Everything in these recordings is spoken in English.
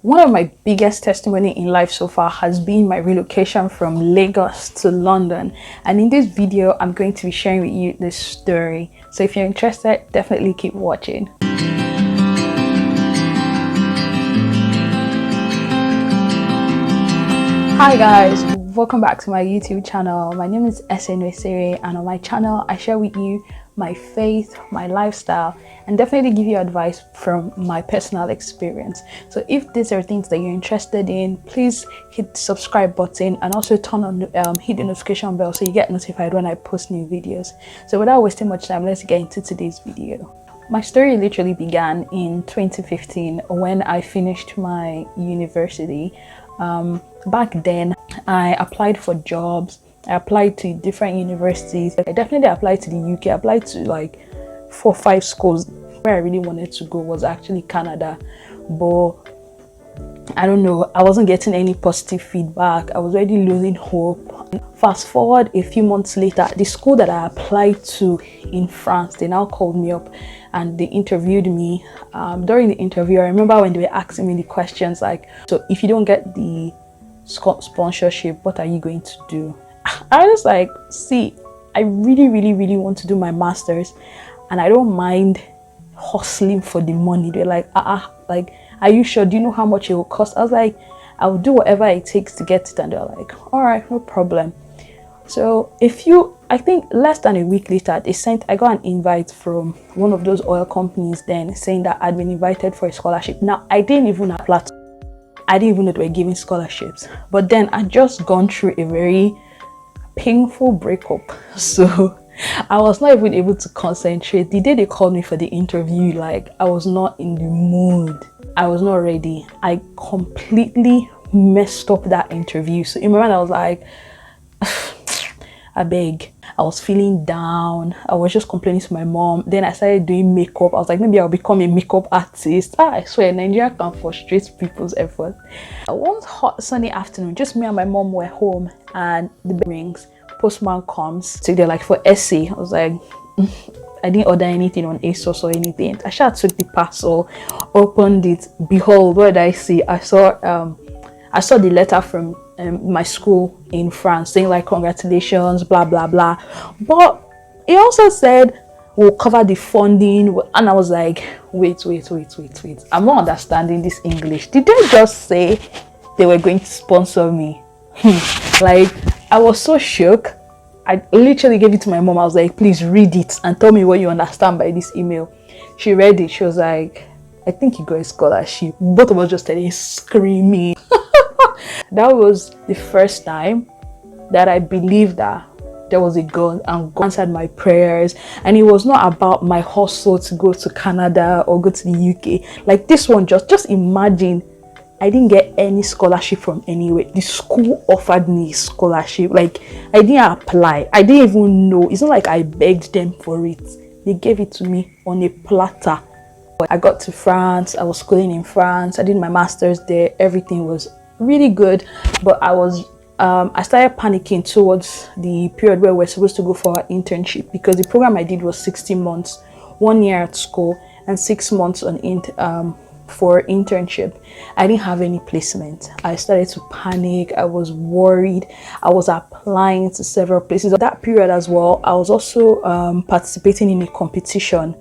One of my biggest testimony in life so far has been my relocation from Lagos to London. And in this video, I'm going to be sharing with you this story. So if you're interested, definitely keep watching. Hi guys, welcome back to my YouTube channel. My name is Siri, and on my channel, I share with you my faith, my lifestyle, and definitely give you advice from my personal experience. So if these are things that you're interested in, please hit the subscribe button and also turn on hit the notification bell so you get notified when I post new videos. So without wasting much time, let's get into today's video. My story literally began in 2015 when I finished my university. Back then, I applied for jobs. I applied to different universities. I definitely applied to the UK. I applied to like 4 or 5 schools. Where I really wanted to go was actually Canada, but I don't know, I wasn't getting any positive feedback. I was already losing hope. Fast forward a few months later, the school that I applied to in France, they now called me up and they interviewed me. During the interview, I remember when they were asking me the questions like, so if you don't get the sponsorship, what are you going to do? I was like, see, I really want to do my master's and I don't mind hustling for the money. They're like, like, are you sure? Do you know how much it will cost? I was like, I'll do whatever it takes to get it. And they're like, all right, no problem. So I think less than a week later, I got an invite from one of those oil companies then saying that I'd been invited for a scholarship. Now, I didn't even apply. I didn't even know they were giving scholarships. But then I just gone through a very painful breakup. So I was not even able to concentrate. The day they called me for the interview, like, I was not in the mood. I was not ready. I completely messed up that interview. So in my mind, I was like, I beg. I was feeling down. I was just complaining to my mom. Then I started doing makeup. I was like, maybe I'll become a makeup artist. I swear, Nigeria can frustrate people's efforts. One hot sunny afternoon, just me and my mom were home and the bell rings. Postman comes. So they're like, for essay. I was like, I didn't order anything on ASOS or anything. I just took the parcel, opened it. Behold, what did I see? I saw the letter from my school in France saying like, congratulations, blah blah blah. But it also said we'll cover the funding, and I was like, wait, I'm not understanding this English. Did they just say they were going to sponsor me? Like, I was so shook. I literally gave it to my mom. I was like, please read it and tell me what you understand by this email. She read it. She was like, I think you got a scholarship. Both of us just started screaming. That was the first time that I believed that there was a God and God answered my prayers. And it was not about my hustle to go to Canada or go to the UK. Like this one, just imagine, I didn't get any scholarship from anywhere. The school offered me a scholarship. Like, I didn't apply. I didn't even know. It's not like I begged them for it. They gave it to me on a platter. I got to France. I was schooling in France. I did my master's there. Everything was really good, but I started panicking towards the period where we're supposed to go for our internship, because the program I did was 60 months, 1 year at school and 6 months for internship. I didn't have any placement. I started to panic. I was worried. I was applying to several places. At that period as well, I was also participating in a competition.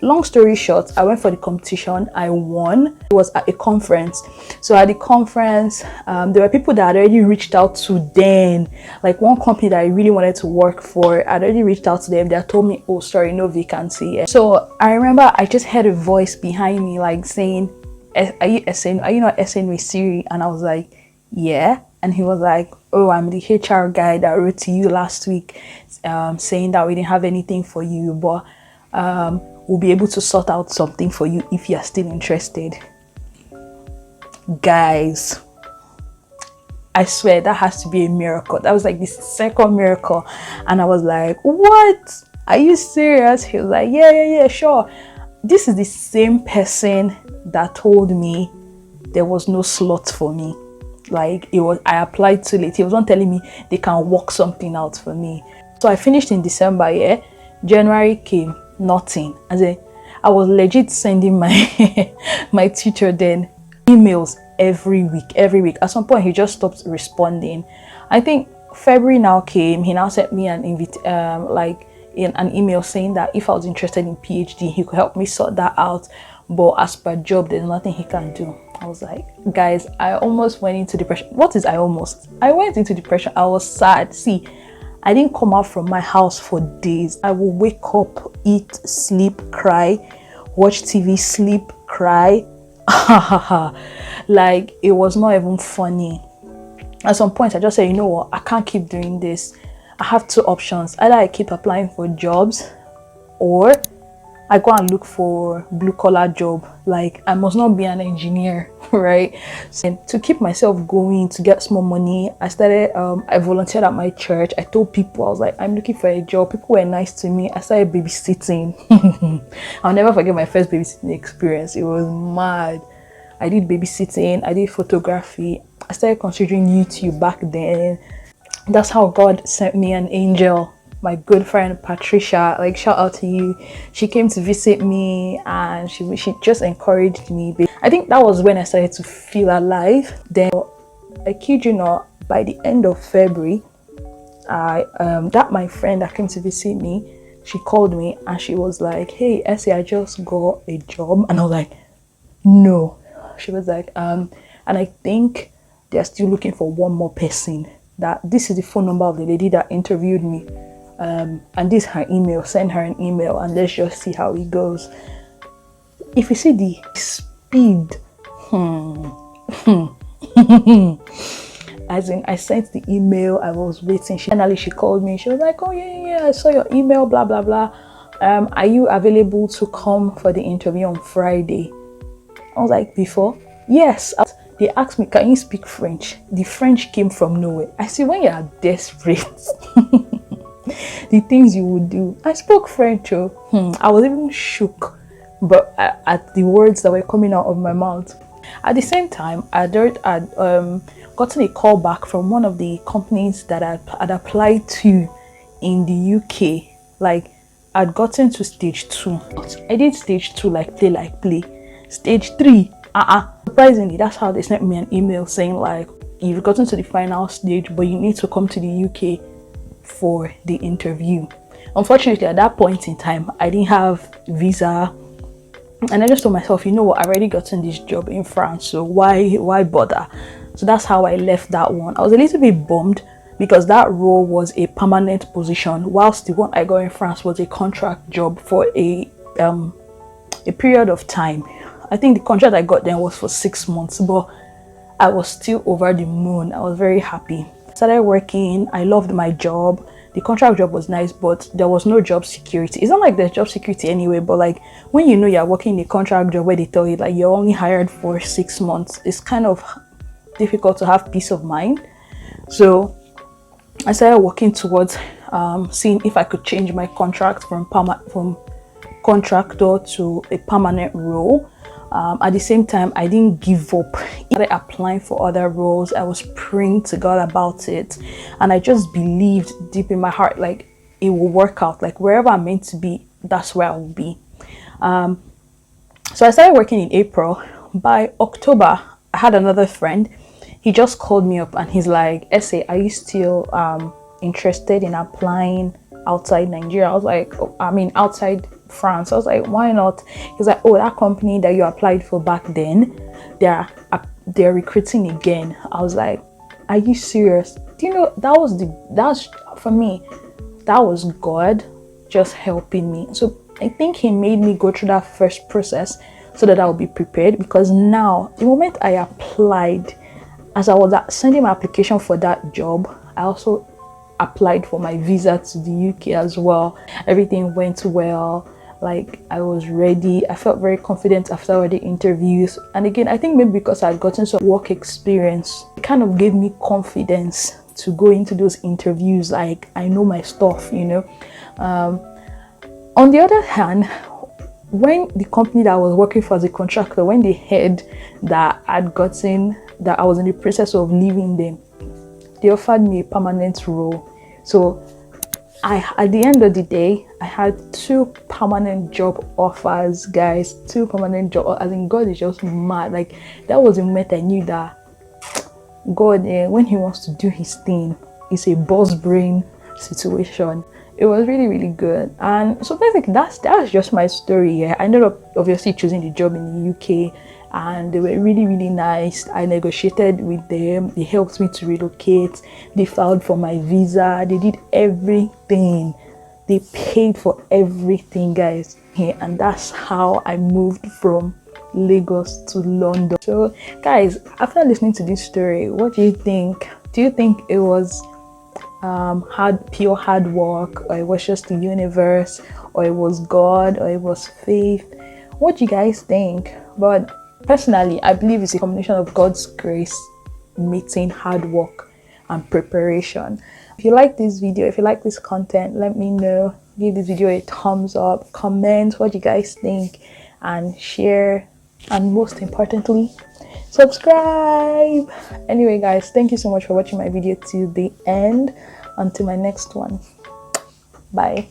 Long story short, I went for the competition. I won. It was at a conference. So at the conference, there were people that had already reached out to then. Like one company that I really wanted to work for, I'd already reached out to them. They had told me, oh, sorry, no vacancy. So I remember I just heard a voice behind me like saying, are you not Siri? And I was like, yeah. And he was like, oh, I'm the HR guy that wrote to you last week saying that we didn't have anything for you, but we'll be able to sort out something for you if you're still interested. Guys, I swear that has to be a miracle. That was like the second miracle. And I was like, what? Are you serious? He was like, yeah, sure. This is the same person that told me there was no slot for me. Like, I applied too late. He was not telling me they can work something out for me. So I finished in December, yeah. January came. Nothing. I was legit sending my my teacher then emails every week. At some point, he just stopped responding. I think February now came. He now sent me an like in an email saying that if I was interested in PhD, he could help me sort that out. But as per job, there's nothing he can do. I was like, guys, I almost went into depression. What is I almost? I went into depression. I was sad. See, I didn't come out from my house for days. I will wake up, eat, sleep, cry, watch TV, sleep, cry. Like, it was not even funny. At some point, I just said, you know what? I can't keep doing this. I have two options. Either I keep applying for jobs, or I go and look for blue collar job. Like, I must not be an engineer, right? So to keep myself going, to get small money, I started, I volunteered at my church. I told people, I was like, I'm looking for a job. People were nice to me. I started babysitting. I'll never forget my first babysitting experience. It was mad. I did babysitting, I did photography. I started considering YouTube back then. That's how God sent me an angel. My good friend Patricia, like, shout out to you. She came to visit me and she just encouraged me. I think that was when I started to feel alive. Then, I kid you not, by the end of February, that my friend that came to visit me, she called me and she was like, hey Essie, I just got a job. And I was like, no. She was like, and I think they're still looking for one more person. That this is the phone number of the lady that interviewed me. And this is her email. Send her an email and let's just see how it goes. If you see the speed, as in, I sent the email, I was waiting. Finally she called me. She was like, oh yeah, I saw your email, blah blah blah. Are you available to come for the interview on Friday? I was like, before? Yes. They asked me, can you speak French? The French came from nowhere. I see, when you are desperate, the things you would do. I spoke French. I was even shook, but at the words that were coming out of my mouth. At the same time, I'd gotten a call back from one of the companies that I'd applied to in the UK. Like, I'd gotten to stage 2. I did stage 2 like play. Stage 3, surprisingly, that's how they sent me an email saying like, you've gotten to the final stage, but you need to come to the UK for the interview. Unfortunately, at that point in time, I didn't have visa, and I just told myself, you know what, I already gotten this job in France, so why bother? So that's how I left that one. I was a little bit bummed because that role was a permanent position, whilst the one I got in France was a contract job for a period of time. I think the contract I got then was for 6 months, but I was still over the moon. I was very happy. Started working. I loved my job. The contract job was nice, but there was no job security. It's not like there's job security anyway, but like when you know you're working in a contract job where they tell you like you're only hired for 6 months, it's kind of difficult to have peace of mind. So I started working towards seeing if I could change my contract from contractor to a permanent role. At the same time, I didn't give up. I started applying for other roles. I was praying to God about it, and I just believed deep in my heart like it will work out. Like wherever I'm meant to be, that's where I will be. So I started working in April. By October, I had another friend. He just called me up and he's like, Essay, are you still interested in applying outside Nigeria? I was like, outside France. I was like, why not? He's like, oh, that company that you applied for back then, they're recruiting again. I was like, are you serious? Do you know, that's for me, that was God just helping me. So I think he made me go through that first process so that I would be prepared, because now the moment I applied, as I was sending my application for that job, I also applied for my visa to the UK as well. Everything went well. Like I was ready. I felt very confident after all the interviews. And again, I think maybe because I had gotten some work experience, it kind of gave me confidence to go into those interviews. Like I know my stuff, you know. On the other hand, when the company that I was working for as a contractor, when they heard that I was in the process of leaving them, they offered me a permanent role. So at the end of the day, I had 2 permanent job offers, guys. 2 permanent job. I think God is just mad. Like, that was the moment I knew that God, when He wants to do His thing, it's a boss brain situation. It was really, really good. And so basically, that's just my story. Yeah, I ended up obviously choosing the job in the UK, and they were really, really nice. I negotiated with them. They helped me to relocate. They filed for my visa. They did everything. They paid for everything, guys. Yeah, and that's how I moved from Lagos to London. So, guys, after listening to this story, what do you think? Do you think it was pure hard work, or it was just the universe, or it was God, or it was faith? What do you guys think? But personally, I believe it's a combination of God's grace meeting hard work and preparation. If you like this video, if you like this content, let me know. Give this video a thumbs up, comment what you guys think, and share, and most importantly, subscribe. Anyway, guys, thank you so much for watching my video to the end. Until my next one, bye.